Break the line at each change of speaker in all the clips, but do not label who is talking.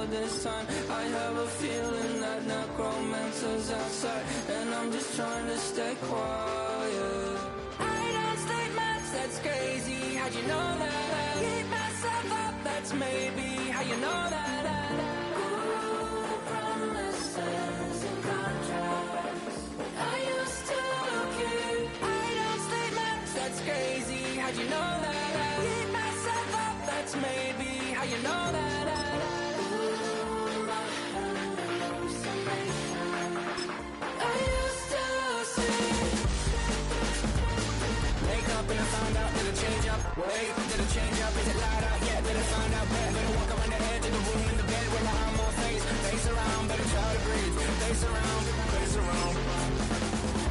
pull this time. I have a feeling that necromancer's outside, and I'm just trying to stay quiet. I don't state maps, that's crazy. How'd you know that? Keep myself up, that's maybe how you know that. Ooh, promises and contracts. I used to keep. I don't state maps, that's crazy. How'd you know that? Keep myself up, that's maybe how you know that. Ooh, my hallucination. I used to see. Wake up and I found out, did it change up? Wait, did it change up? Is it light out? Yeah, did it find out? Better walk around the edge of the room in the bed with my arm on face around, better try to breathe. Face around, face around.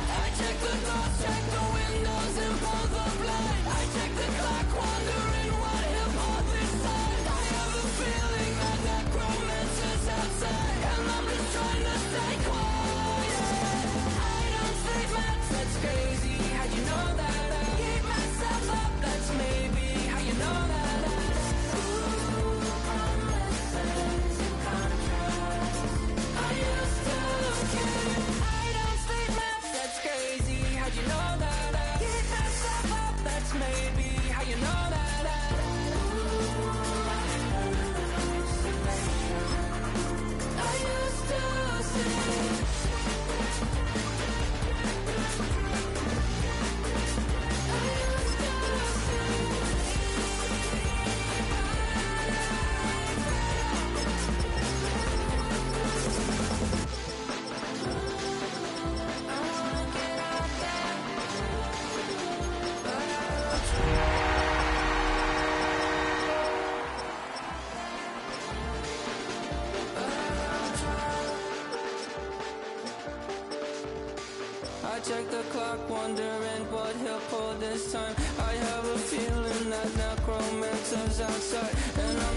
I check the doors, check the windows and pull the blind. I check the clock, wondering what he'll pull this time. I have a feeling that necromancer's outside, and I'm just trying to stay quiet. I don't state maps, that's crazy. How'd you know that? Keep myself up, that's maybe how you know that. Ooh, promises and contracts. I used to keep. I don't state maps, that's crazy. How'd you know that? Keep myself up, that's maybe how you know that. Ooh, my hallucination. I used to see. I check the clock, wondering what he'll pull this time. I have a feeling that necromancer's outside, and I'm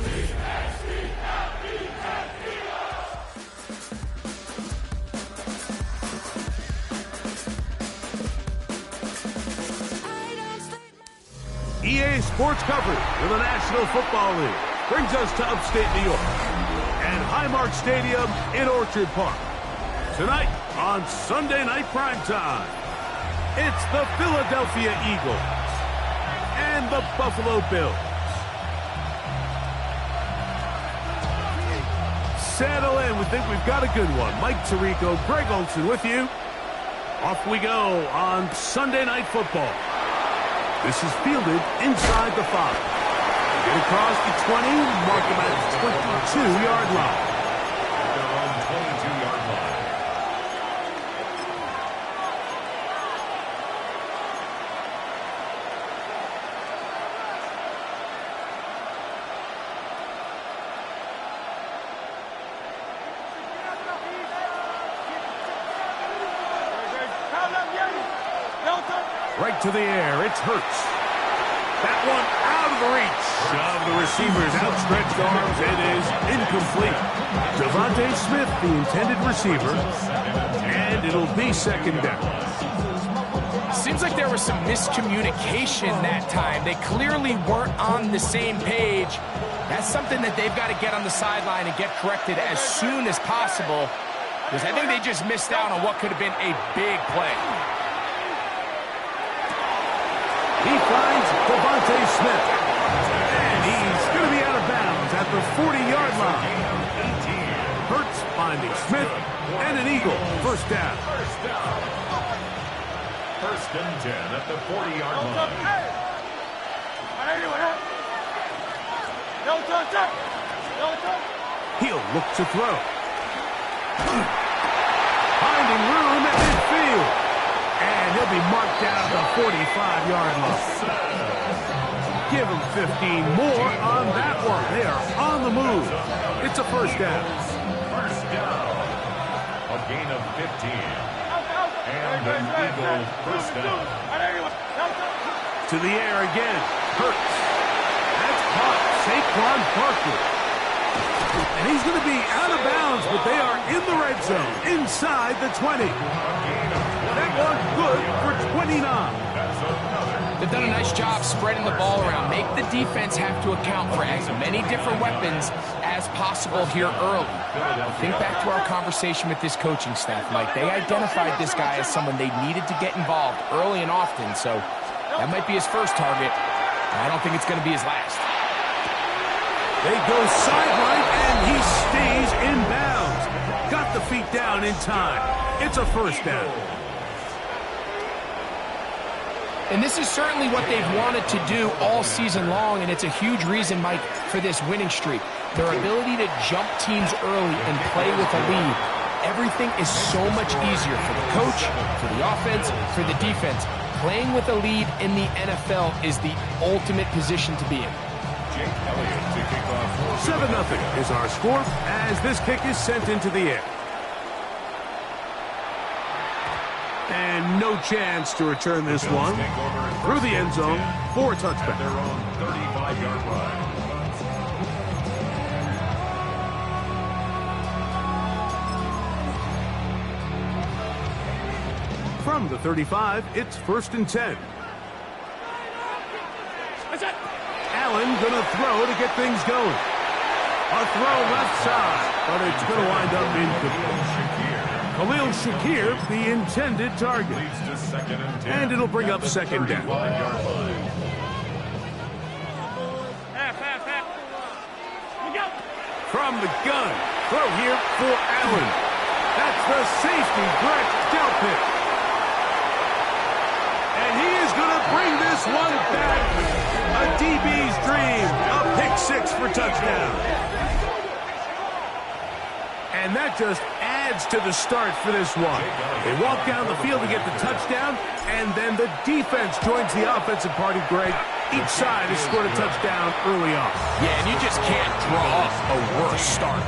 EA Sports coverage of the National Football League brings us to upstate New York and Highmark Stadium in Orchard Park. Tonight on Sunday Night Primetime, it's the Philadelphia Eagles and the Buffalo Bills. Settle in, we think we've got a good one. Mike Tirico, Greg Olsen with you. Off we go on Sunday Night Football. This is fielded inside the 5. Get across the 20, mark him at the 22-yard line.
Their own 22-yard line.
Right to the air, it's Hurts. That one out of the reach of the receiver's outstretched arms. It is incomplete. Devontae Smith, the intended receiver, and it'll be second down.
Seems like there was some miscommunication that time. They clearly weren't on the same page. That's something that they've got to get on the sideline and get corrected as soon as possible, because I think they just missed out on what could have been a big play.
He finds Devontae Smith, and he's going to be out of bounds at the 40-yard line. Hurts finding Smith, and an Eagle, first down.
First and 10 at the 40-yard line.
He'll look to throw. Finding room at midfield. And he'll be marked down at the 45-yard line. Give him 15 more on that one. They are on the move. It's a first down.
First down. A gain of 15. And an Eagle first down.
To the air again. Hurts. That's caught. Saquon Barkley. And he's going to be out of bounds, but they are in the red zone, inside the 20. That one good for 29.
That's another
They've done a nice job spreading the ball around. Make the defense have to account for as many different weapons as possible here early. Think back to our conversation with this coaching staff, Mike. They identified this guy as someone they needed to get involved early and often, so that might be his first target. I don't think it's going to be his last.
They go sideline, and he stays in bounds. Got the feet down in time. It's a first down.
And this is certainly what they've wanted to do all season long, and it's a huge reason, Mike, for this winning streak. Their ability to jump teams early and play with a lead. Everything is so much easier for the coach, for the offense, for the defense. Playing with a lead in the NFL is the ultimate position to be in.
7-0 is our score as this kick is sent into the air. And no chance to return this one through the end zone for a touchback.
Their own 35-yard line.
From the 35, it's 1st and 10. Allen gonna throw to get things going. A throw left side, but it's gonna wind up incomplete. Khalil Shakir, the intended target. And it'll bring up 2nd down. From the gun, throw here for Allen. That's the safety, Brett Delpit. And he is going to bring this one back. A DB's dream, a pick 6 for touchdown. And that just adds to the start for this one. They walk down the field to get the touchdown, and then the defense joins the offensive party, Greg. Each side has scored a touchdown early on.
Yeah, and you just can't draw up a worse start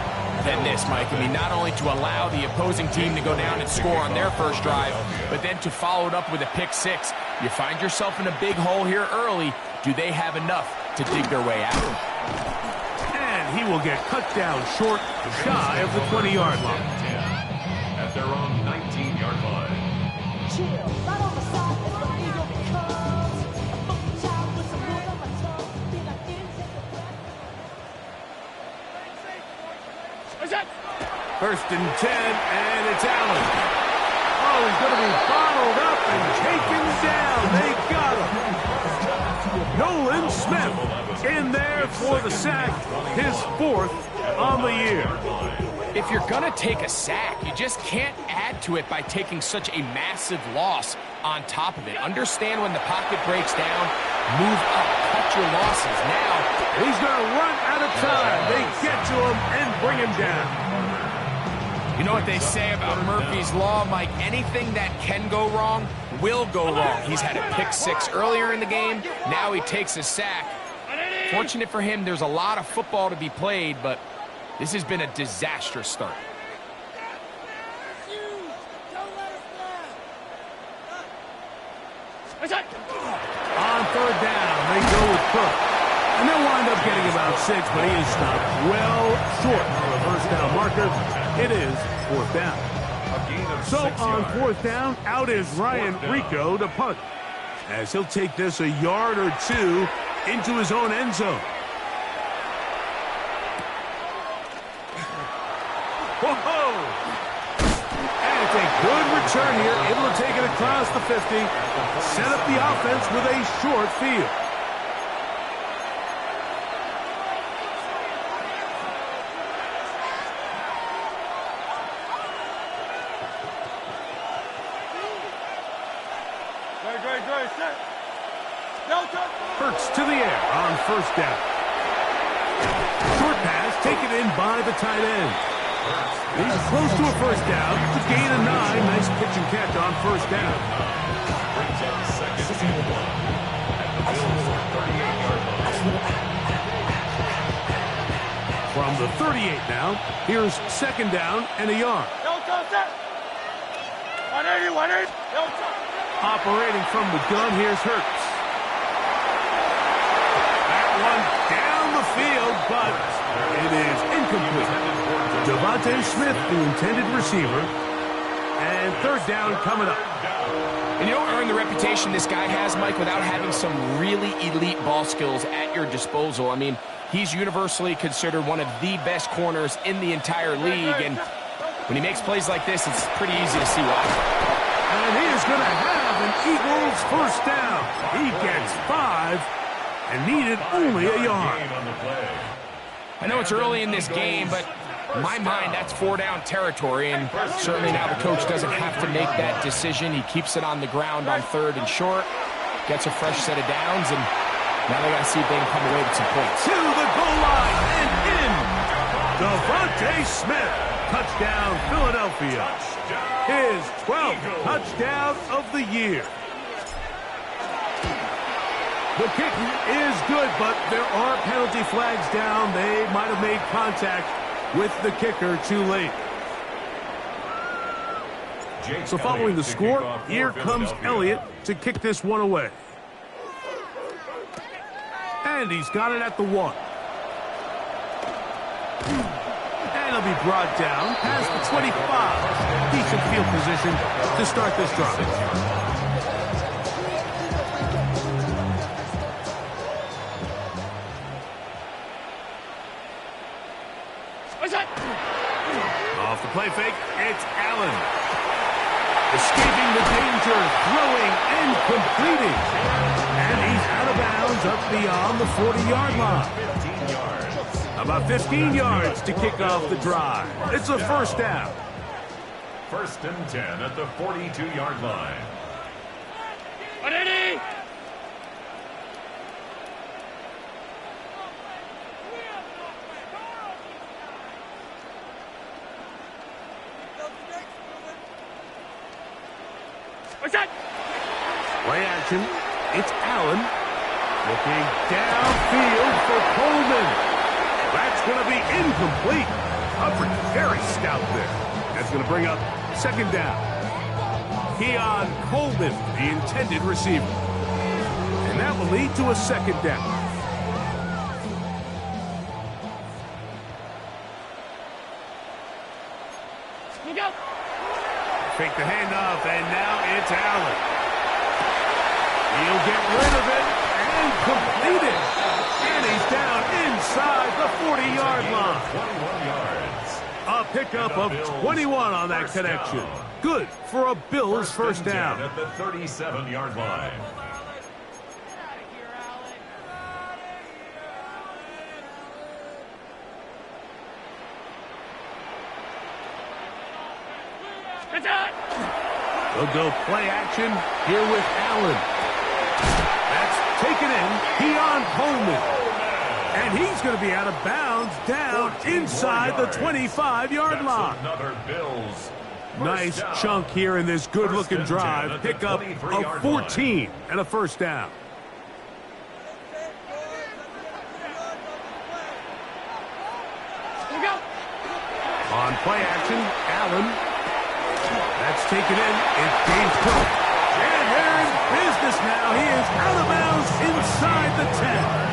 than this, Mike. I mean, not only to allow the opposing team to go down and score on their first drive, but then to follow it up with a pick 6. You find yourself in a big hole here early. Do they have enough to dig their way out?
He will get cut down short, shy of the 20-yard line.
At their own 19-yard line.
First and 10, and it's Allen. Oh, he's going to be bottled up and taken down. They got him. Nolan Smith in there for the sack, his 4th on the year.
If you're going to take a sack, you just can't add to it by taking such a massive loss on top of it. Understand when the pocket breaks down, move up, cut your losses. Now,
he's going to run out of time. They get to him and bring him down.
You know what they say about Murphy's Law, Mike? Anything that can go wrong will go wrong. He's had a pick 6 earlier in the game. Now he takes a sack. Fortunate for him, there's a lot of football to be played, but this has been a disastrous start.
On 3rd down, they go with Cook. And they'll wind up getting about 6, but he is stopped well short of a first down marker. It is 4th down. So on 4th down, out is Ryan Rico to punt, as he'll take this a yard or 2 into his own end zone. Whoa! And it's a good return here, able to take it across the 50, set up the offense with a short field. Hurts to the air on 1st down. Short pass taken in by the tight end. He's close to a first down. It's a gain of 9. Nice pitch and catch on 1st down. From the 38 now, here's 2nd down and a yard. Operating from the gun, here's Hurts. That one down the field, but it is incomplete. Devontae Smith, the intended receiver. And 3rd down coming up.
And you don't earn the reputation this guy has, Mike, without having some really elite ball skills at your disposal. I mean, he's universally considered one of the best corners in the entire league, and when he makes plays like this, it's pretty easy to see why.
And he is going to have an Eagles first down. He gets 5 and needed only a yard.
I know it's early in this game, but in my mind, that's 4-down territory, and certainly now the coach doesn't have to make that decision. He keeps it on the ground on 3rd and short, gets a fresh set of downs, and now they got to see if they can come away with some points.
To the goal line and in. Devontae Smith, touchdown Philadelphia. His 12th touchdown of the year. The kick is good, but there are penalty flags down. They might have made contact with the kicker too late. So following the score, here comes Elliott to kick this one away. And he's got it at the 1. And he'll be brought down past the 25. Decent field position to start this drive. Off the play fake, it's Allen. Escaping the danger, throwing and completing. And he's out of bounds up beyond the 40-yard line. About 15 yards to kick off the drive. It's a first down.
1st and 10 at the 42-yard line.
Play action. It's Allen. Looking downfield for Coleman. That's going to be incomplete. Coverage very stout there. That's going to bring up 2nd down. Keon Coleman, the intended receiver. And that will lead to a 2nd down. Fake the handoff, and now it's Allen. He'll get rid of it and complete it. And he's down inside the 40-yard line. 21 yards. A pickup of 21 on that connection. Good for a Bills first down.
At the 37-yard line.
They'll go play action here with Allen. That's taken in. Keon Coleman. And he's going to be out of bounds down inside the 25-yard line.
Another Bills.
Nice chunk here in this good-looking drive. Pickup of 14 and a first down. On play action, Allen. That's taken in. It's James Cook. And they're in business now. He is out of bounds inside the 10.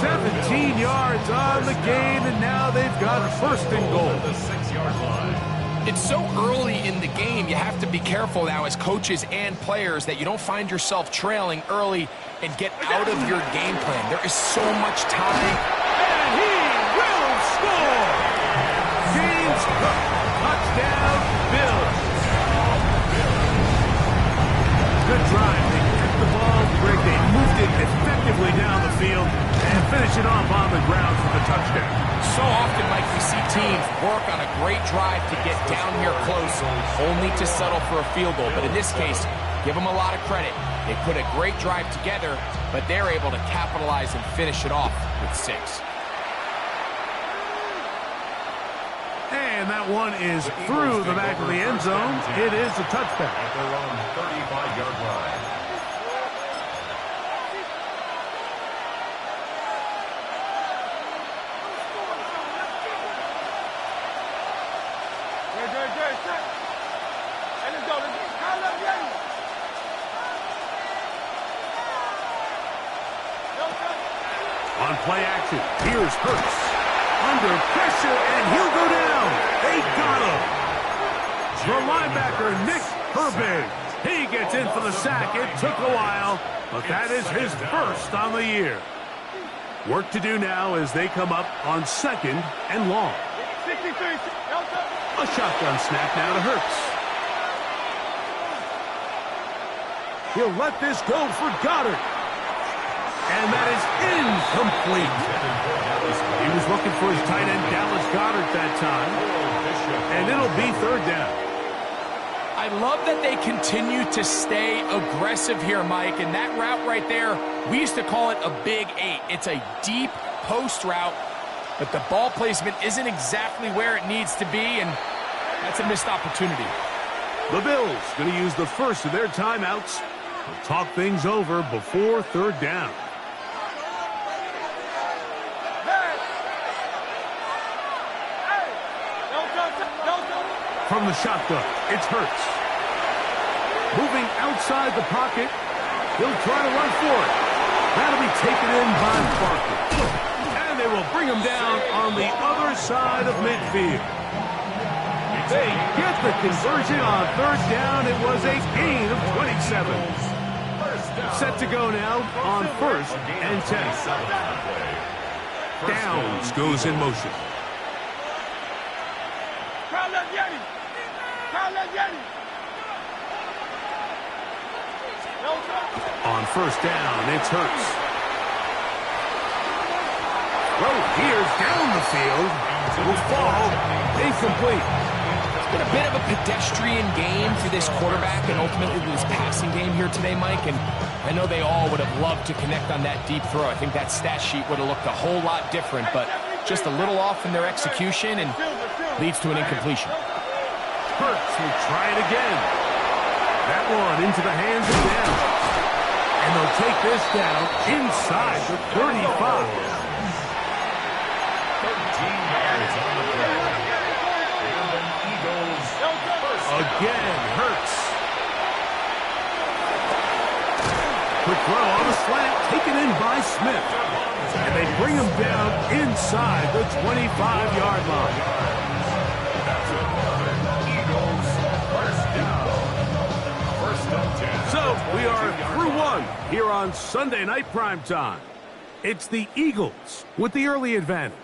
17 yards on the gain, and now they've got 1st and goal.
The 6-yard line.
It's so early in the game, you have to be careful now as coaches and players that you don't find yourself trailing early and get out of your game plan. There is so much time.
And he will score! James Cook, touchdown, Bills. Good drive. They kept the ball great. They moved it effectively down the field and finish it off on the ground for the touchdown.
So often, Mike, we see teams work on a great drive to get down here close, only to settle for a field goal. But in this case, give them a lot of credit. They put a great drive together, but they're able to capitalize and finish it off with 6.
And that one is through the back of the end zone. It is a touchback.
At their own 35-yard line.
On play action, here's Hurts. Under pressure, and he'll go down. They got him. The linebacker, Nick Herbig. He gets in for the sack. It took a while, but that is his first on the year. Work to do now as they come up on 2nd and long. A shotgun snap now to Hurts. He'll let this go for Goddard. And that is incomplete. He was looking for his tight end, Dallas Goedert, that time. And it'll be 3rd down.
I love that they continue to stay aggressive here, Mike. And that route right there, we used to call it a Big 8. It's a deep post route, but the ball placement isn't exactly where it needs to be, and that's a missed opportunity.
The Bills going to use the first of their timeouts. They'll talk things over before 3rd down. From the shotgun, it's Hurts. Moving outside the pocket, he'll try to run for it. That'll be taken in by Barkley. And they will bring him down on the other side of midfield. They get the conversion on 3rd down. It was a gain of 27. Set to go now on 1st and 10. Downs goes in motion. On 1st down, it's Hurts. Throw here's down the field. Will fall incomplete.
It's been a bit of a pedestrian game for this quarterback and ultimately this passing game here today, Mike. And I know they all would have loved to connect on that deep throw. I think that stat sheet would have looked a whole lot different, but just a little off in their execution and leads to an incompletion.
Hurts will try it again. That one into the hands of Downs. And they'll take this down inside the 35. 13
yards on the play. And the Eagles
again, Hurts. Quick throw on the slant, taken in by Smith. And they bring him down inside the 25-yard line. So, we are through one here on Sunday Night Primetime. It's the Eagles with the early advantage.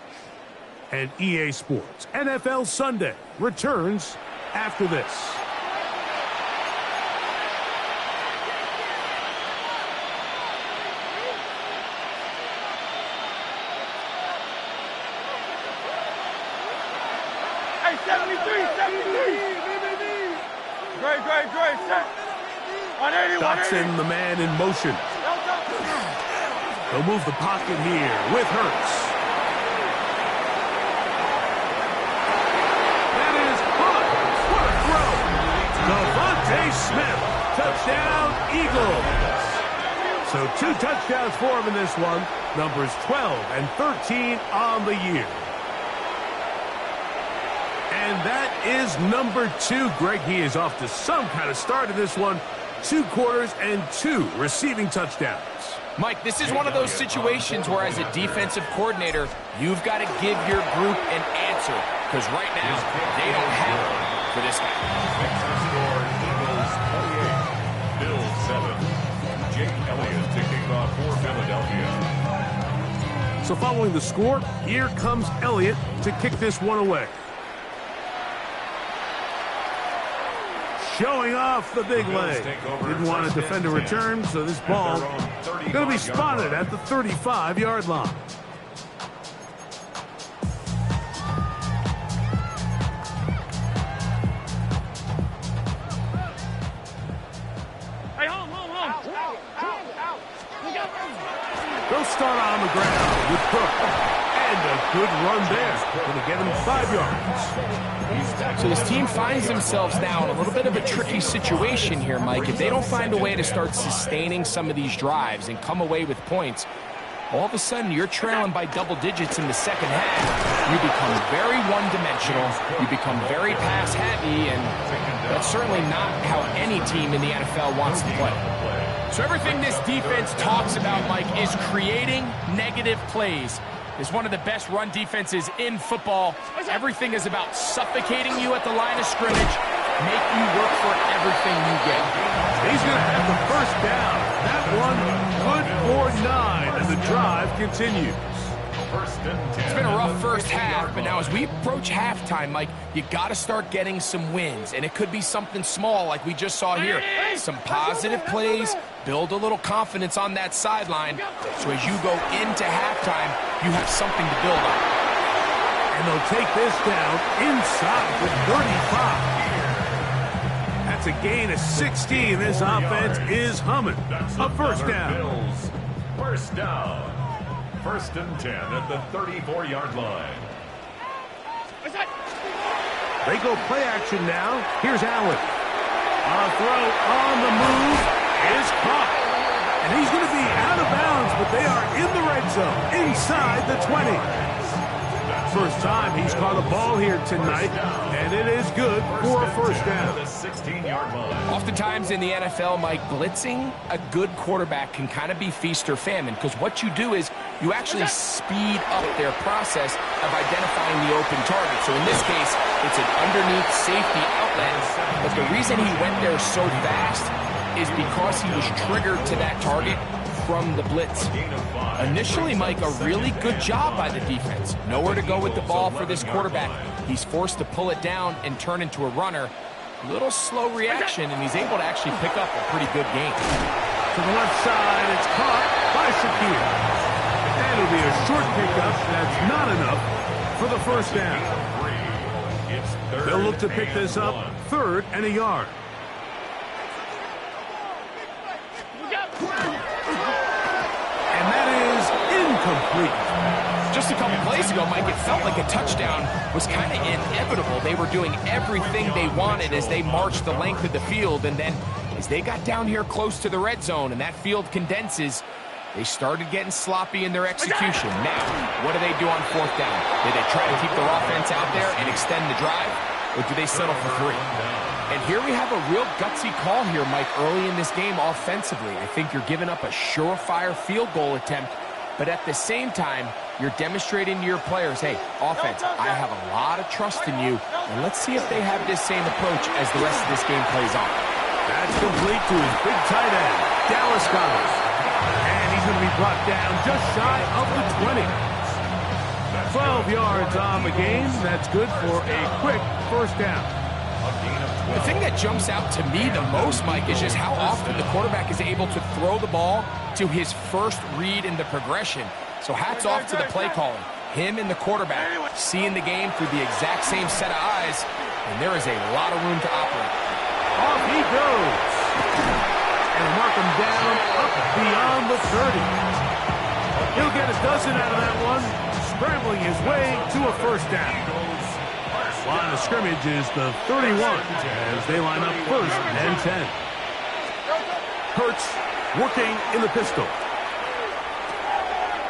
And EA Sports NFL Sunday returns after this.
Hey, 73. Great, set. 180,
Dotson, the man in motion. They'll move the pocket here with Hurts. That is caught. What a throw. Devontae Smith. Touchdown, Eagles. So 2 touchdowns for him in this one. Numbers 12 and 13 on the year. And that is number 2. Greg, he is off to some kind of start in this one. 2 quarters and 2 receiving touchdowns.
Mike, this is one of those situations where as a defensive coordinator, you've got to give your group an answer. Because right now, they don't have it for this guy.
Eagles 48, Bills 7. Jake Elliott to kick off for Philadelphia.
So following the score, here comes Elliott to kick this one away. Showing off the big leg. Didn't want to defend a return, so this ball going to be spotted at the 35-yard line.
Hey, home.
They'll start on the ground with Cook. And a good run there. Going to get him 5 yards.
So this team finds themselves now in a little bit of a tricky situation here, Mike. If they don't find a way to start sustaining some of these drives and come away with points, all of a sudden you're trailing by double digits in the second half. You become very one-dimensional. You become very pass-heavy, and that's certainly not how any team in the NFL wants to play. So everything this defense talks about, Mike, is creating negative plays. Is one of the best run defenses in football. Everything is about suffocating you at the line of scrimmage, make you work for everything you get.
He's going to have the first down. That one good for 9, and the drive continues.
It's been a rough first half, but now as we approach halftime, Mike, you got to start getting some wins, and it could be something small like we just saw here. Some positive plays, build a little confidence on that sideline, so as you go into halftime, you have something to build on.
And they'll take this down inside the 35. That's a gain of 16. This offense is humming. A first down.
Bills. First down. 1st and 10 at the 34-yard line.
They go play action now. Here's Allen. A throw on the move is caught. And he's going to be out of bounds, but they are in the red zone, inside the 20. First time he's caught a ball here tonight, and it is good for a first down.
The 16-yard line.
Oftentimes in the NFL, Mike, blitzing a good quarterback can kind of be feast or famine, because what you do is you actually speed up their process of identifying the open target. So in this case, it's an underneath safety outlet, but the reason he went there so fast is because he was triggered to that target from the blitz. Initially, Mike, a really good job by the defense. Nowhere to go with the ball for this quarterback. He's forced to pull it down and turn into a runner. Little slow reaction, and he's able to actually pick up a pretty good gain.
To the left side, it's caught by Shakir. And it'll be a short pickup. That's not enough for the first down. They'll look to pick this up 3rd and a yard. And that is incomplete.
Just a couple plays ago, Mike, it felt like a touchdown was kind of inevitable. They were doing everything they wanted as they marched the length of the field, and then as they got down here close to the red zone and that field condenses, they started getting sloppy in their execution. Now, what do they do on 4th down? Do they try to keep their offense out there and extend the drive, or do they settle for 3? And here we have a real gutsy call here, Mike, early in this game offensively. I think you're giving up a surefire field goal attempt, but at the same time, you're demonstrating to your players, hey, offense, I have a lot of trust in you, and let's see if they have this same approach as the rest of this game plays on.
That's complete to his big tight end, Dallas Goedert. And he's going to be brought down just shy of the 20. 12 yards on the game. That's good for a quick first down.
The thing that jumps out to me the most, Mike, is just how often the quarterback is able to throw the ball to his first read in the progression. So hats off to the play calling. Him and the quarterback seeing the game through the exact same set of eyes, and there is a lot of room to operate.
Off he goes. And mark him down up beyond the 30. He'll get a dozen out of that one, scrambling his way to a first down. Line of scrimmage is the 31 as they line up 1st and 10. Hurts working in the pistol.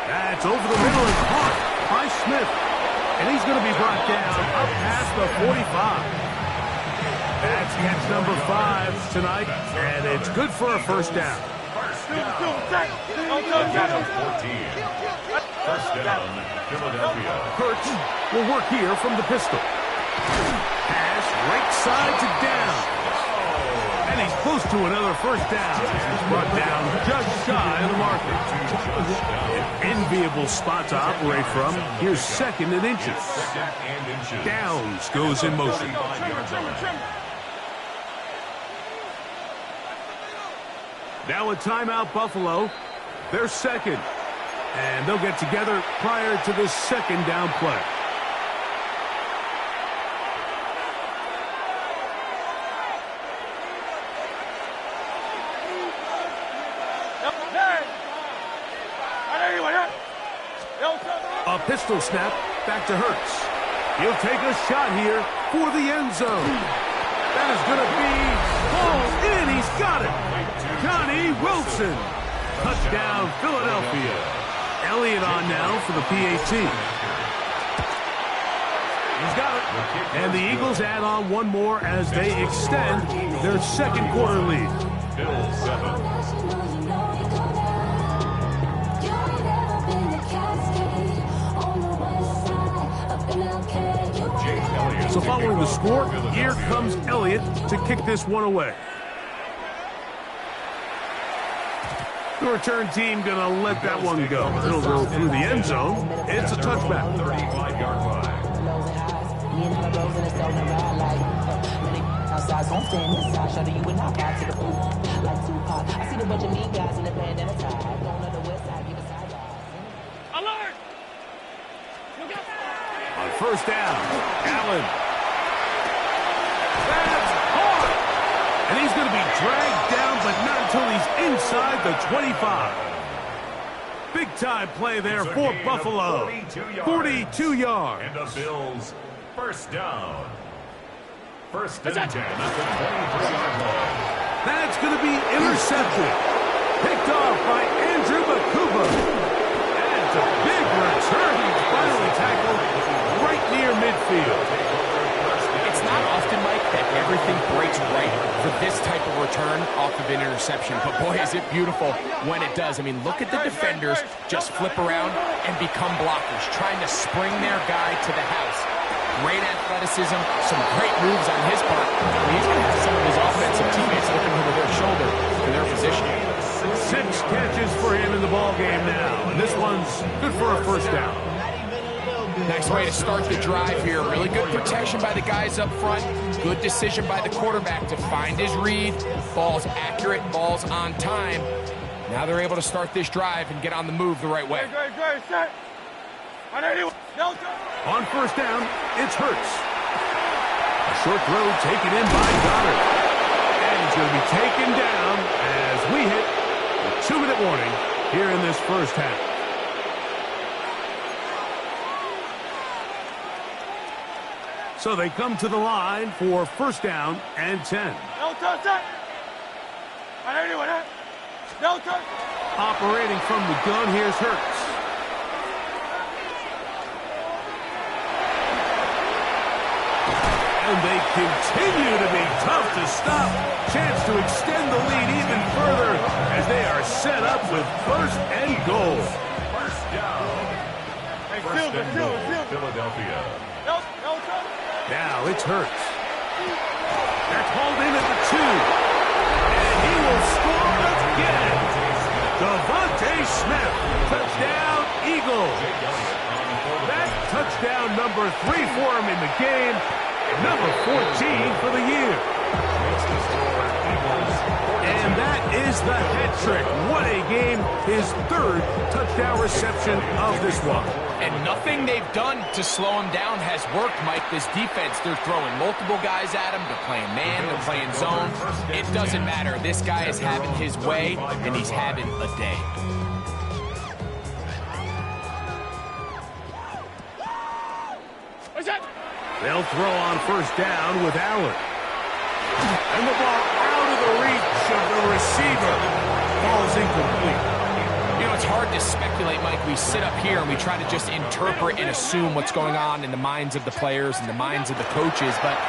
That's over the middle and caught by Smith. And he's going to be brought down up past the 45. That's catch number 5 tonight, and it's good for a first down.
First down, Philadelphia.
Hurts will work here from the pistol. Pass right side to down. And he's close to another first down. He's brought down just shy of the marker. An enviable spot to operate from. Here's 2nd and inches. Downs goes in motion. Now a timeout, Buffalo. They're 2nd. And they'll get together prior to this 2nd down play. A pistol snap back to Hurts. He'll take a shot here for the end zone. That is going to be pulled in. He's got it. Johnny Wilson. Touchdown, Philadelphia. Elliott on now for the PAT. He's got it. And the Eagles add on one more as they extend their 2nd quarter lead.
Bills 7.
So following the score, here comes Elliott to kick this one away. The return team going to let that one go. It'll go through the end zone. It's a touchback.
35-yard line.
Alert!
On first down, Allen. That's hard. And he's going to be dragged down, but not until he's inside the 25. Big-time play there for Buffalo. 42 yards.
And the Bills, first down. First and 10 at the 23-yard line.
That's going to be intercepted. Picked off by Andrew Bakuba. And it's a big return. He's finally tackled right near midfield.
It's not often, Mike, that everything breaks right for this type of return off of an interception. But boy, is it beautiful when it does. I mean, look at the defenders just flip around and become blockers, trying to spring their guy to the house. Great athleticism, some great moves on his part. He's going to have some of his offensive teammates looking over their shoulder for their position.
6 catches for him in the ball game now. And this one's good for a first down.
Nice way to start the drive here. Really good protection by the guys up front. Good decision by the quarterback to find his read. Ball's accurate, ball's on time. Now they're able to start this drive and get on the move the right way.
Good, set.
On first down, it's Hurts. A short throw taken in by Goddard. And he's going to be taken down as we hit the 2-minute warning here in this first half. So they come to the line for first down and 10. Operating from the gun, here's Hurts. And they continue to be tough to stop. Chance to extend the lead even further as they are set up with first and goal.
First down. First and goal, Philadelphia.
Now it's Hurts. That's hauled in at the 2. And he will score again. Devontae Smith. Touchdown, Eagles. That touchdown number 3 for him in the game. Number 14 for the year. And that is the hat trick. What a game. His 3rd touchdown reception of this one.
And nothing they've done to slow him down has worked, Mike. This defense, they're throwing multiple guys at him. They're playing man, they're playing zone. It doesn't matter. This guy is having his way, and he's having a day.
They'll throw on first down with Allen. And the ball out of the reach of the receiver. Ball's incomplete.
You know, it's hard to speculate, Mike. We sit up here and we try to just interpret and assume what's going on in the minds of the players and the minds of the coaches, but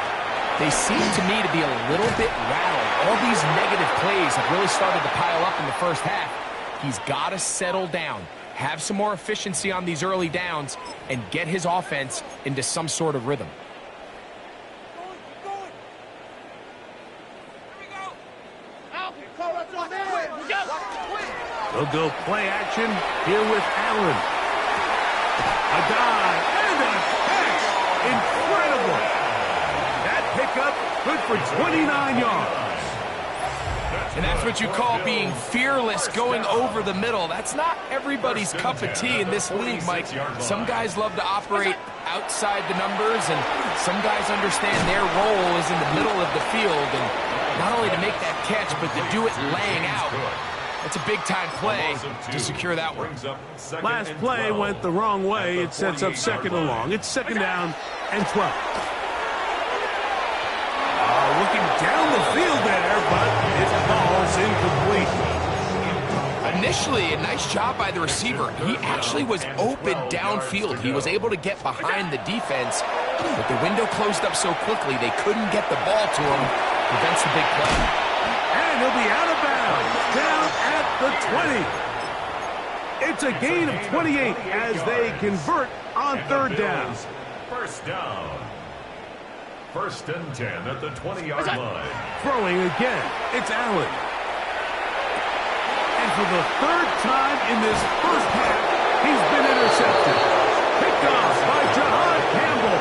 they seem to me to be a little bit rattled. All these negative plays have really started to pile up in the first half. He's got to settle down, have some more efficiency on these early downs, and get his offense into some sort of rhythm.
They'll go play action here with Allen. A dive and a catch. Incredible. That pickup good for 29 yards.
And that's what you call being fearless, going over the middle. That's not everybody's cup of tea in this league, Mike. Some guys love to operate outside the numbers, and some guys understand their role is in the middle of the field. And not only to make that catch, but to do it laying out. It's a big-time play to secure that one.
Last play went the wrong way. It sets up second and long. It's second down and 12. Looking down the field there, but it falls incomplete.
Initially, a nice job by the receiver. He actually was open downfield. He was able to get behind the defense, but the window closed up so quickly they couldn't get the ball to him. Prevents the big play.
And he'll be out of bounds, down at the 20. It's a gain of 28 as they convert on third down.
First down. First and 10 at the 20-yard line.
Throwing again, it's Allen. And for the third time in this first half, he's been intercepted. Picked off by Jahad Campbell.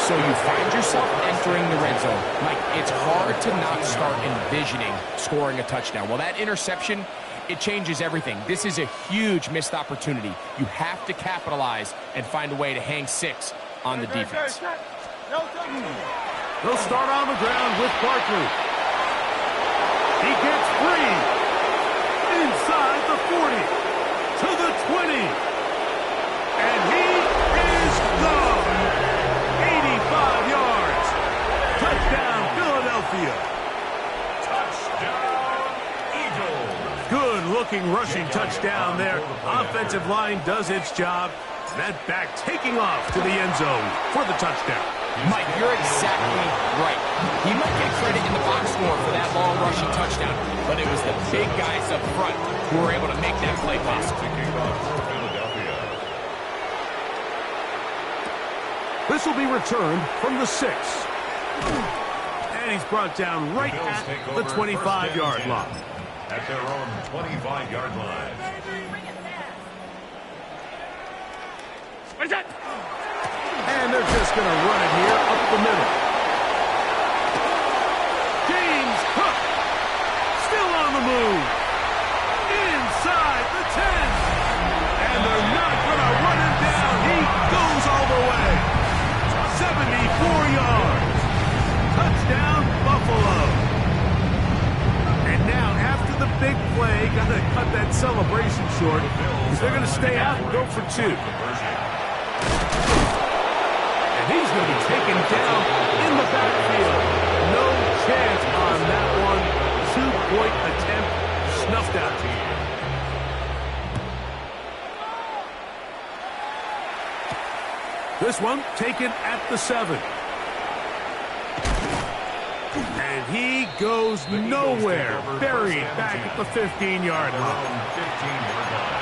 So you find yourself entering the red zone. Mike, it's hard to not start envisioning scoring a touchdown. Well, that interception, it changes everything. This is a huge missed opportunity. You have to capitalize and find a way to hang 6 on the defense.
They'll start on the ground with Barkley. He gets free. Inside the 40. To the 20. And he is gone. 85 yards. Touchdown, Philadelphia.
Touchdown, Eagles.
Good-looking rushing touchdown there. Offensive line does its job. That back taking off to the end zone for the touchdown.
Mike, you're exactly right. He might get credit in the box score for that long rushing touchdown, but it was the big guys up front who were able to make that play possible.
Philadelphia.
This will be returned from the 6. And he's brought down right at the 25-yard line.
At their own 25-yard line.
And they're just going to run it here up the middle. James Cook still on the move. Inside the 10. And they're not going to run him down. He goes all the way. 74 yards. Touchdown, Buffalo. And now, after the big play, got to cut that celebration short. They're going to stay out and go for 2. And he's going to be taken down in the backfield. No chance on that one. 2-point attempt snuffed out. This one taken at the 7. And he goes nowhere. Buried back at the 15-yard line.
15-yard line.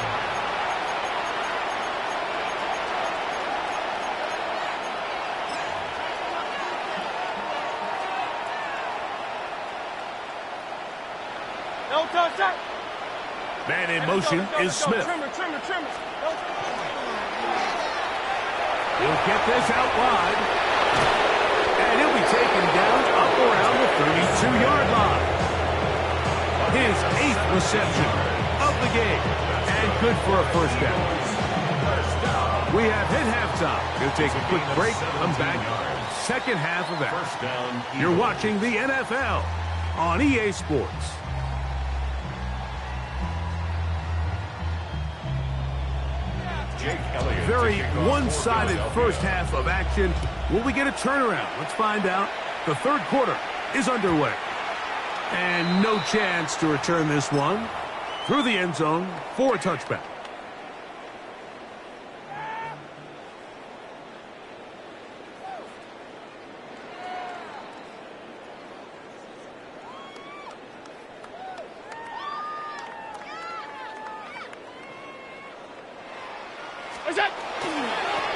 Man in motion is Smith. He'll get this out wide. And he'll be taken down up around the 32-yard line. His 8th reception of the game. And good for a first down. We have hit halftime. We'll take a quick break. Come back. Second half of that. You're watching the NFL on EA Sports. Very one-sided first half of action. Will we get a turnaround? Let's find out. The third quarter is underway. And no chance to return this one through the end zone for a touchback.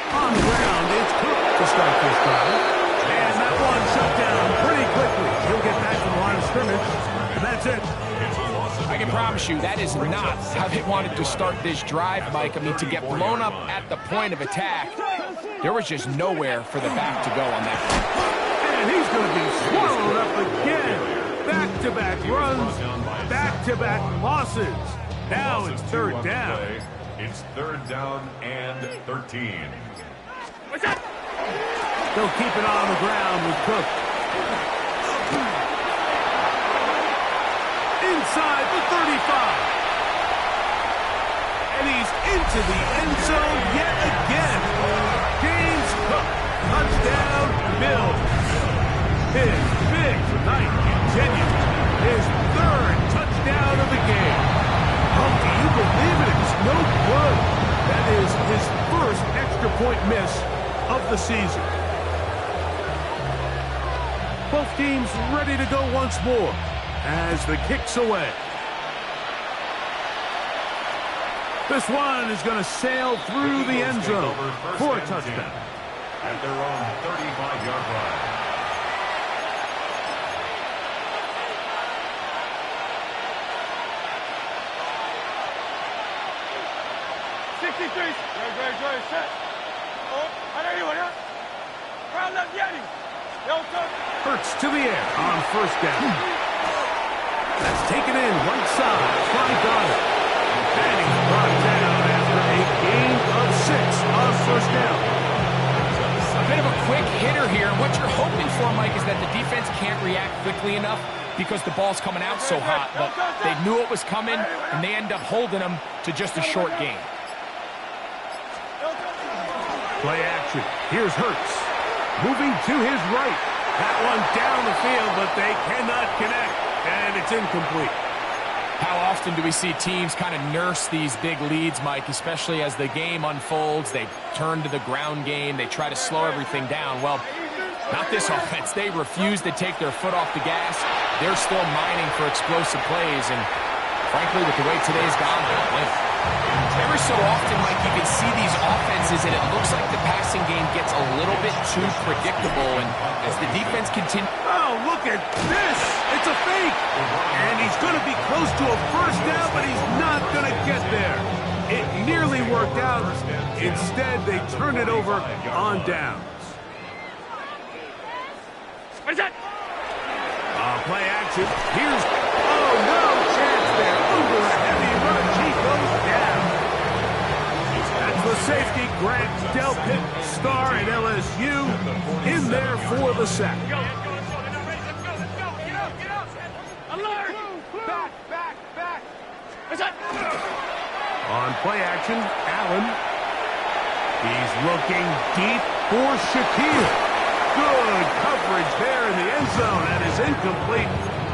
On the ground, it's Cook to start this drive. And that one shut down pretty quickly. He'll get back to the line of scrimmage, and that's it.
I can promise you that is not how they wanted to start this drive, Mike. I mean, to get blown up at the point of attack, there was just nowhere for the back to go on that.
And he's going to be swallowed up again. Back-to-back runs, back-to-back losses. Now it's third down.
It's third down and 13.
They'll keep it on the ground with Cook. Inside the 35. And he's into the end zone yet again. James Cook, touchdown, Bills. His big night continues. His third touchdown of the game. Oh, do you believe it? It's no good. That is his first extra point miss of the season. Both teams ready to go once more as the kick's away. This one is going to sail through the end zone for a touchdown.
At their own 35-yard line.
Good, set. Oh, anyone, yeah? Round left, Yeti.
Hurts to the air on first down. That's taken in right side. Frank Goddard. And he's brought down after a gain of 6 on first down.
A bit of a quick hitter here. What you're hoping for, Mike, is that the defense can't react quickly enough because the ball's coming out so hot. But they knew it was coming, and they end up holding them to just a short gain.
Play action. Here's Hurts. Moving to his right. That one down the field, but they cannot connect. And it's incomplete.
How often do we see teams kind of nurse these big leads, Mike, especially as the game unfolds? They turn to the ground game. They try to slow everything down. Well, not this offense. They refuse to take their foot off the gas. They're still mining for explosive plays. And frankly, with the way today's gone, every so often, Mike, you can see these offenses, and it looks like the passing game gets a little bit too predictable. And as the defense continues...
Oh, look at this. It's a fake. And he's going to be close to a first down, but he's not going to get there. It nearly worked out. Instead, they turn it over on downs. Play action. Here's... Oh, no chance there. Over a heavy rush. He goes down. That's the safety. Grant Delpit, star at LSU, in there for the sack.
Alert! Back!
On play action, Allen. He's looking deep for Shaquille. Good coverage there in the end zone. That is incomplete.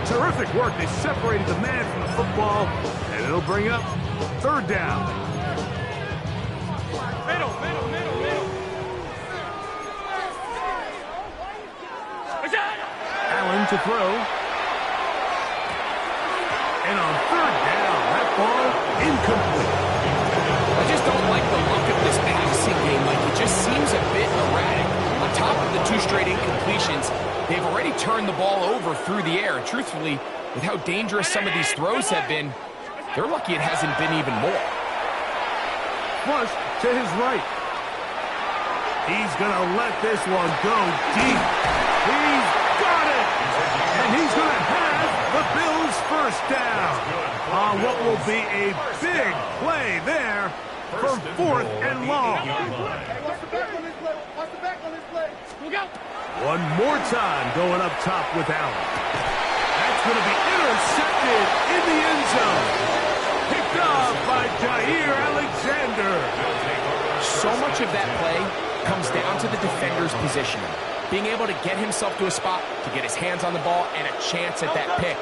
Terrific work. They separated the man from the football, and it'll bring up third down.
Middle.
Allen to throw. And on third down, that ball incomplete.
I just don't like the look of this passing game. Like, it just seems a bit erratic. On top of the 2 straight incompletions, they've already turned the ball over through the air. And truthfully, with how dangerous some of these throws have been, they're lucky it hasn't been even more.
Flush to his right. He's going to let this one go deep. He's got it! And he's going to have the Bills' first down on what will be a big play there for 4th and long. One more time going up top with Allen. That's going to be intercepted in the end zone. Picked off by Jair Alexander.
So much of that play comes down to the defender's positioning. Being able to get himself to a spot, to get his hands on the ball, and a chance at that pick.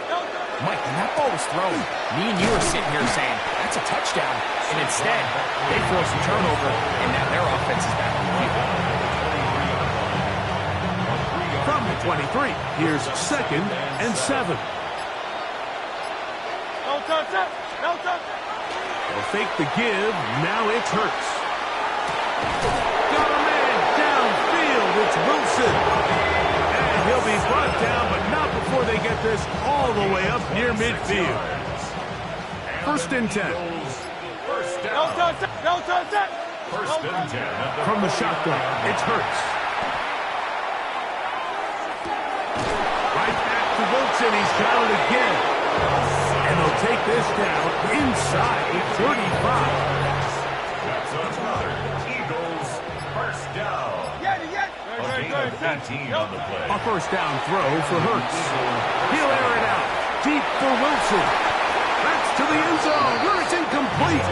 Mike, when that ball was thrown, me and you are sitting here saying, that's a touchdown. And instead, they force a turnover, and now their offense is back on the field.
From the 23, here's 2nd and 7. They'll fake the give. Now it's Hurts. Got a man downfield. It's Wilson. And he'll be brought down, but not before they get this all the way up near midfield. 1st and 10.
First and 10.
From the shotgun, it's Hurts. Right back to Wilson. He's got it again. And they'll take this down inside the 35.
That's another Eagles first down. A gain of 18 on the play.
A first down throw for Hurts. He'll air it out. Deep for Wilson. That's to the end zone where it's incomplete.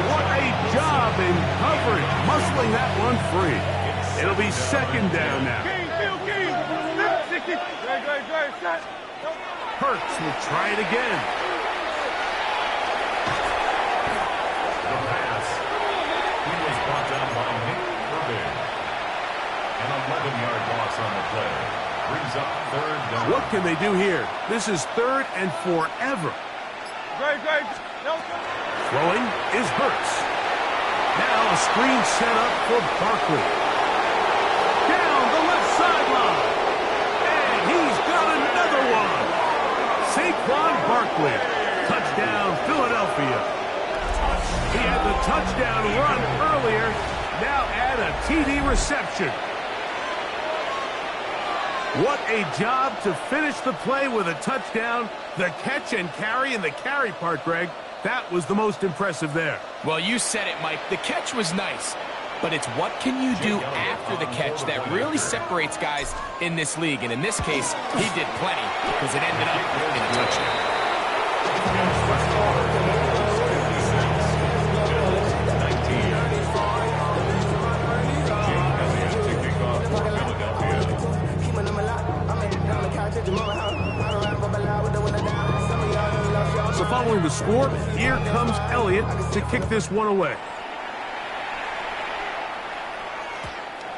What a job in coverage, muscling that one free. It'll be 2nd down now. Hurts will try it again.
The pass. He was brought down by Nick Herbig. An 11-yard loss on the play. Brings up third down.
What can they do here? This is 3rd and forever. Throwing is Hurts. Now a screen set up for Barkley. Down the left sideline. And he's got another one. Saquon Barkley. Touchdown, Philadelphia. He had the touchdown run earlier. Now add a TD reception. What a job to finish the play with a touchdown. The catch and carry and the carry part, Greg, that was the most impressive there.
Well, you said it, Mike. The catch was nice, but it's what can you do after the catch that really separates guys in this league. And in this case, he did plenty because it ended up in a touchdown.
So following the score, here comes Elliott to kick this one away.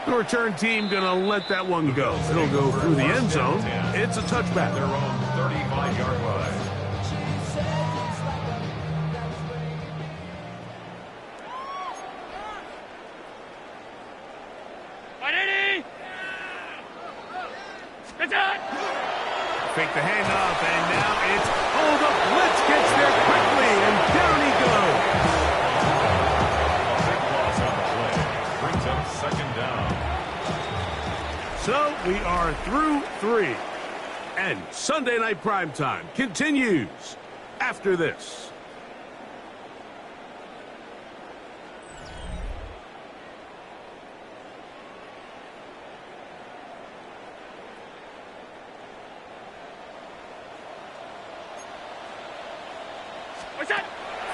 The return team going to let that one go. It'll go through the end zone. It's a touchback.
Their own 35-yard line.
Fake the handoff, and now it's the blitz gets there quickly, and down he goes.
Big loss on the play. Brings up second down.
So we are through 3. And Sunday Night Primetime continues after this.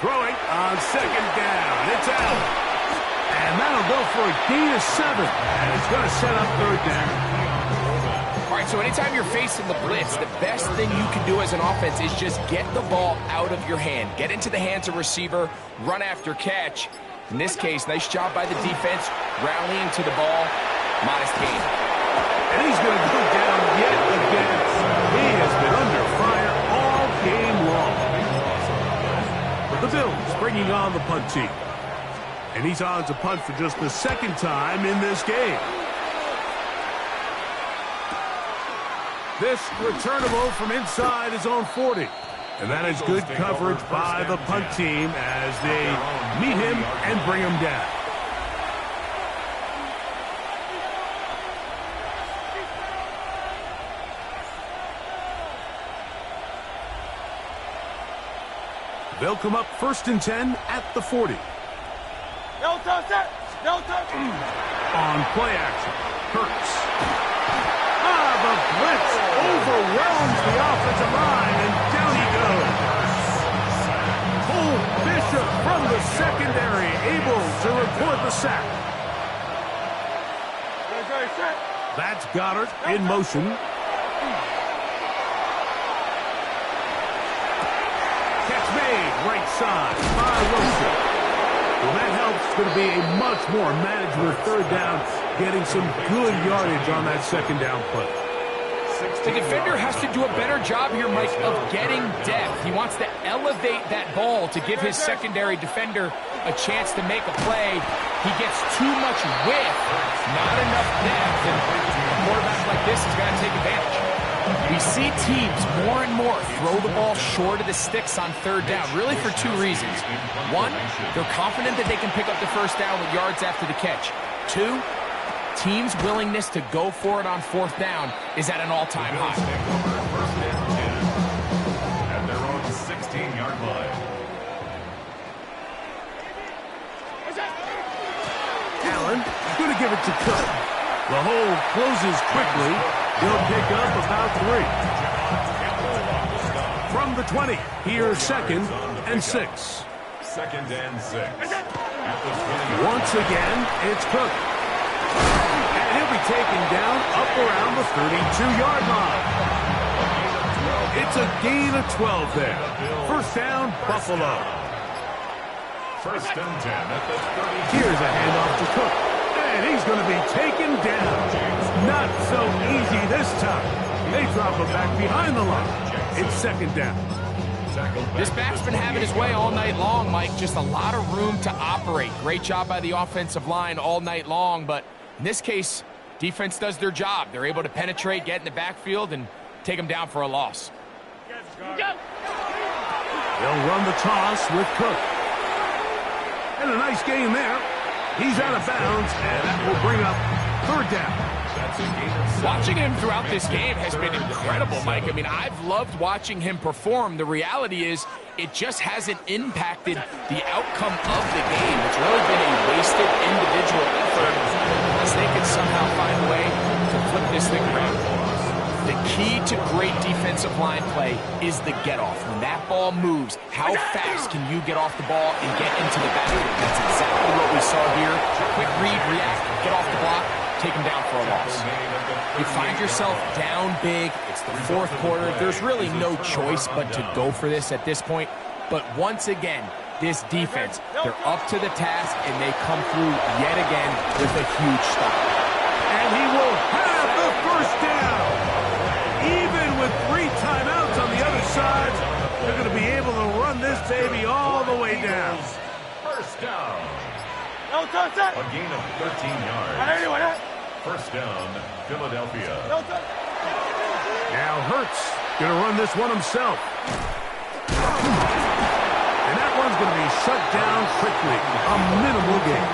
Throwing on second down. It's out. And that'll go for a gain of 7. And it's going to set up third down.
All right, so anytime you're facing the blitz, the best thing you can do as an offense is just get the ball out of your hand. Get into the hands of receiver, run after catch. In this case, nice job by the defense, rallying to the ball. Modest gain.
And he's going to go down yet again. He has been under fire all game long. The Bills bringing on the punt team. And he's on to punt for just the second time in this game. This returnable from inside his own 40. And that is good coverage by the punt team as they meet him and bring him down. They'll come up 1st and 10 at the 40.
No touch, sir. No touch.
On play action, Hurts. The blitz overwhelms the offensive line, and down he goes. Cole Bishop from the secondary, able to record the sack. That's Goddard in motion. Catch made, right side by Wilson. Well, that helps. It's going to be a much more manageable third down, getting some good yardage on that second down play.
The defender has to do a better job here, Mike, of getting depth. He wants to elevate that ball to give his secondary defender a chance to make a play. He gets too much width, not enough depth, and a quarterback like this is going to take advantage. We see teams more and more throw the ball short of the sticks on third down, really for 2 reasons. 1, they're confident that they can pick up the first down with yards after the catch. 2, teams' willingness to go for it on 4th down is at an all-time high.
First and 10 at their own 16-yard line.
Allen going to give it to Cook. The hole closes quickly. He'll pick up about 3. From the 20, here's 2nd and 6.
2nd and 6.
Once again, it's Cook. And he'll be taken down up around the 32-yard line. It's a gain of 12 there. First down, Buffalo.
1st and 10 at the 30.
Here's a handoff to Cook. And he's going to be taken down. Not so easy this time. They drop him back behind the line. It's 2nd down.
This back's been having his way all night long, Mike. Just a lot of room to operate. Great job by the offensive line all night long, but in this case, defense does their job. They're able to penetrate, get in the backfield, and take them down for a loss.
They'll run the toss with Cook. And a nice gain there. He's out of bounds, and that will bring up third down.
Watching him throughout this game has been incredible, Mike. I mean, I've loved watching him perform. The reality is it just hasn't impacted the outcome of the game. It's really been a wasted individual effort unless they can somehow find a way to flip this thing around. The key to great defensive line play is the get-off. When that ball moves, how fast can you get off the ball and get into the backfield? That's exactly what we saw here. Quick read, react, get off the block, take him down for a loss. You find yourself down big. It's the fourth quarter. There's really no choice but to go for this at this point. But once again, this defense, they're up to the task, and they come through yet again with a huge stop.
And he will have the first down. Even with 3 timeouts on the other side, they're going to be able to run this baby all the way down.
First down.
No touch.
A gain of 13 yards. First down, Philadelphia.
Now Hurts going to run this one himself. And that one's going to be shut down quickly. A minimal gain.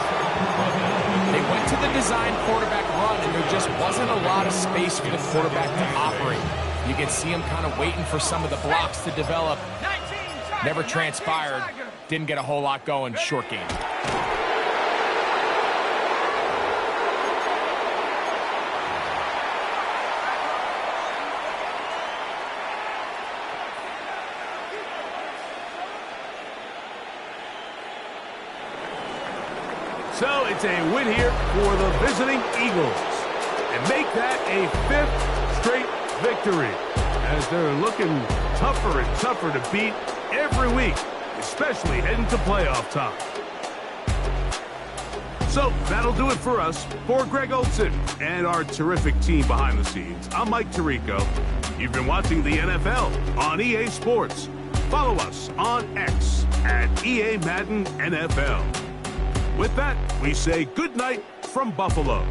They went to the design quarterback run, and there just wasn't a lot of space for the quarterback to operate. You can see him kind of waiting for some of the blocks to develop. Never transpired. Didn't get a whole lot going. Short game.
So it's a win here for the visiting Eagles. And make that a 5th straight victory, as they're looking tougher and tougher to beat every week, especially heading to playoff time. So that'll do it for us. For Greg Olson and our terrific team behind the scenes, I'm Mike Tirico. You've been watching the NFL on EA Sports. Follow us on X at EA Madden NFL. With that, we say good night from Buffalo.